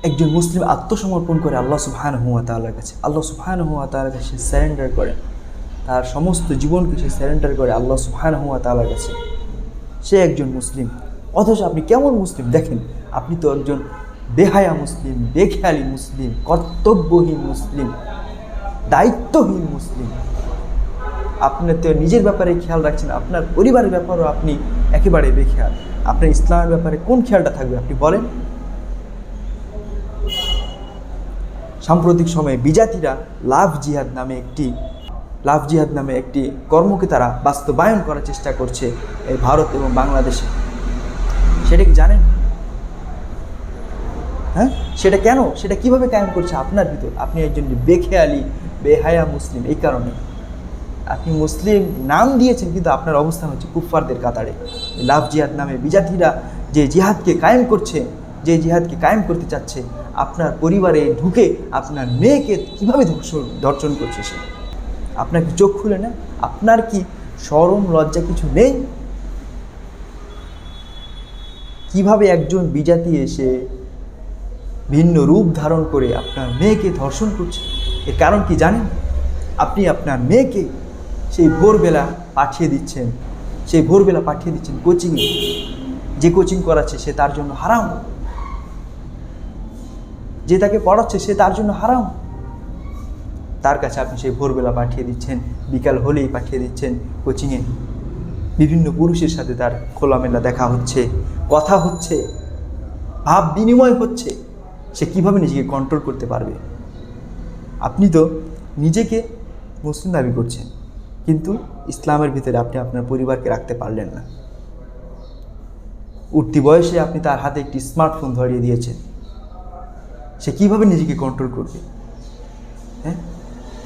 একজন মুসলিম আত্মসমর্পণ করে আল্লাহ সুবহানাহু ওয়া তাআলার কাছে, আল্লাহ সুবহানাহু ওয়া তাআলার কাছে স্যারেন্ডার করে, তার সমস্ত জীবনকে সে স্যারেন্ডার করে আল্লাহ সুবহানাহু ওয়া তাআলার কাছে, সে একজন মুসলিম। অথচ আপনি কেমন মুসলিম দেখেন, আপনি তো একজন বেহায়া মুসলিম, বেখেয়ালি মুসলিম, কর্তব্যহীন মুসলিম, দায়িত্বহীন মুসলিম। আপনি তো নিজের ব্যাপারে খেয়াল রাখছেন, আপনার পরিবারের ব্যাপারেও আপনি একেবারে বেখেয়াল। আপনার ইসলামের ব্যাপারে কোন খেয়ালটা থাকবে আপনি বলেন? সাম্প্রতিক সময়ে বিজাতিরা লাভ জিহাদ নামে একটি কর্মকে তারা বাস্তবায়ন করার চেষ্টা করছে এই ভারত এবং বাংলাদেশে। সেটা কি জানেন? হ্যাঁ, সেটা কেন, সেটা কিভাবে কায়েম করছে আপনার ভিতর? আপনি একজন বেখেয়ালি, বেহায়া মুসলিম। এই কারণে আপনি মুসলিম নাম দিয়েছেন, কিন্তু আপনার অবস্থান হচ্ছে কুফফারদের কাতারে। লাভ জিহাদ নামে বিজাতিরা যে জিহাদকে কায়েম করছে, যে জিহাদকে কায়েম করতে চাচ্ছে, আপনার পরিবারে ঢুকে আপনার মেয়েকে কীভাবে ধর্ষণ করছে সে। আপনার কি চোখ খুলে না? আপনার কি শরম লজ্জা কিছু নেই? কিভাবে একজন বিজাতি এসে ভিন্ন রূপ ধারণ করে আপনার মেয়েকে ধর্ষণ করছে? এর কারণ কি জানেন? আপনি আপনার মেয়েকে সেই ভোরবেলা পাঠিয়ে দিচ্ছেন কোচিংয়ে। যে কোচিং করাচ্ছে সে তার জন্য হারাম, যে তাকে পড়াচ্ছে সে তার জন্য হারাম। তার কাছে আপনি সেই ভোরবেলা পাঠিয়ে দিচ্ছেন, বিকাল হলেই পাঠিয়ে দিচ্ছেন কোচিংয়ে। বিভিন্ন পুরুষের সাথে তার খোলামেলা দেখা হচ্ছে, কথা হচ্ছে, ভাব বিনিময় হচ্ছে। সে কিভাবে নিজেকে কন্ট্রোল করতে পারবে? আপনি তো নিজেকে মুসলিম দাবি করছেন, কিন্তু ইসলামের ভিতরে আপনি আপনার পরিবারকে রাখতে পারলেন না। উঠতি বয়সে আপনি তার হাতে একটি স্মার্টফোন ধরিয়ে দিয়েছেন, সে কিভাবে নিজেকে কন্ট্রোল করবে? হ্যাঁ,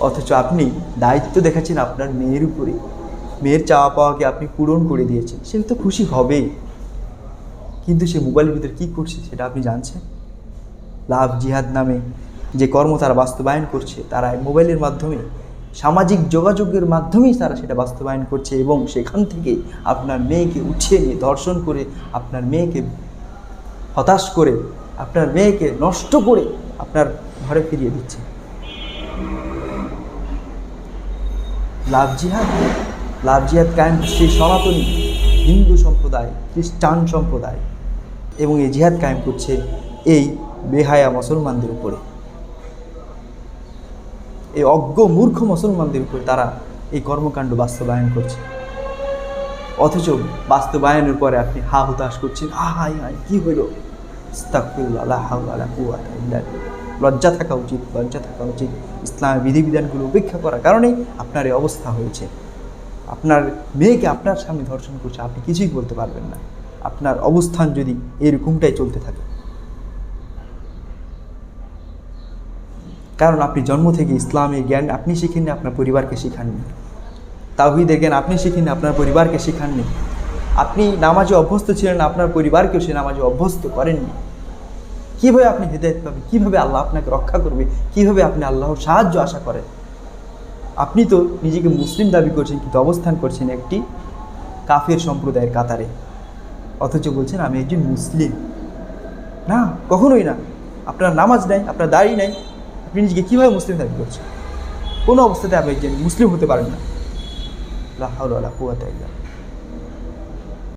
অথচ আপনি দায়িত্ব দেখাচ্ছেন আপনার মেয়ের উপরে, মেয়ের চাওয়া পাওয়াকে আপনি পূরণ করে দিয়েছেন। সে তো খুশি হবেই, কিন্তু সে মোবাইলের ভিতরে কী করছে সেটা আপনি জানছেন? লাভ জিহাদ নামে যে কর্ম তারা বাস্তবায়ন করছে, তারা মোবাইলের মাধ্যমে, সামাজিক যোগাযোগের মাধ্যমেই তারা সেটা বাস্তবায়ন করছে, এবং সেখান থেকে আপনার মেয়েকে উঠিয়ে নিয়ে ধর্ষণ করে, আপনার মেয়েকে হতাশ করে, আপনার মেয়েকে নষ্ট করে আপনার ঘরে ফিরিয়ে দিচ্ছে। লাভ জিহাদ কায়েম সেই সনাতনী হিন্দু সম্প্রদায়, খ্রিস্টান সম্প্রদায়, এবং এই জিহাদ কায়েম করছে এই বেহায়া মুসলমানদের উপরে, এই অজ্ঞ মূর্খ মুসলমানদের উপরে তারা এই কর্মকাণ্ড বাস্তবায়ন করছে। অথচ বাস্তবায়নের পরে আপনি হা হুতাশ করছেন, হাই কি হইল, আস্তাগফিরুল্লাহ, লা হাওলা ওয়ালা কুওয়াতা ইল্লা বিল্লাহ। লজ্জা থাকা উচিত। ইসলামের বিধিবিধানগুলো উপেক্ষা করার কারণে আপনার এই অবস্থা হয়েছে। আপনার মেয়েকে আপনার সামনে ধর্ষণ করছে, আপনি কিছুই বলতে পারবেন না। আপনার অবস্থান যদি এরকমটাই চলতে থাকে, কারণ আপনি জন্ম থেকে ইসলামের জ্ঞান আপনি শিখেননি, আপনার পরিবারকে শিখাননি। তাওহীদের জ্ঞান আপনি শিখেননি, আপনার পরিবারকে শিখাননি। আপনি নামাজে অভ্যস্ত ছিলেন, আপনার পরিবারকেও সে নামাজে অভ্যস্ত করেননি। কীভাবে আপনি হেদায়েত পাবেন? কীভাবে আল্লাহ আপনাকে রক্ষা করবে? কীভাবে আপনি আল্লাহর সাহায্য আশা করেন? আপনি তো নিজেকে মুসলিম দাবি করছেন, কিন্তু অবস্থান করছেন একটি কাফের সম্প্রদায়ের কাতারে, অথচ বলছেন আমি একজন মুসলিম। না, কখনোই না। আপনার নামাজ নাই, আপনার দাড়ি নাই, আপনি নিজেকে কীভাবে মুসলিম দাবি করছেন? কোনো অবস্থাতে আপনি একজন মুসলিম হতে পারেন না। লা হাওলা ওয়ালা কুওয়াতা ইল্লা বিল্লাহ।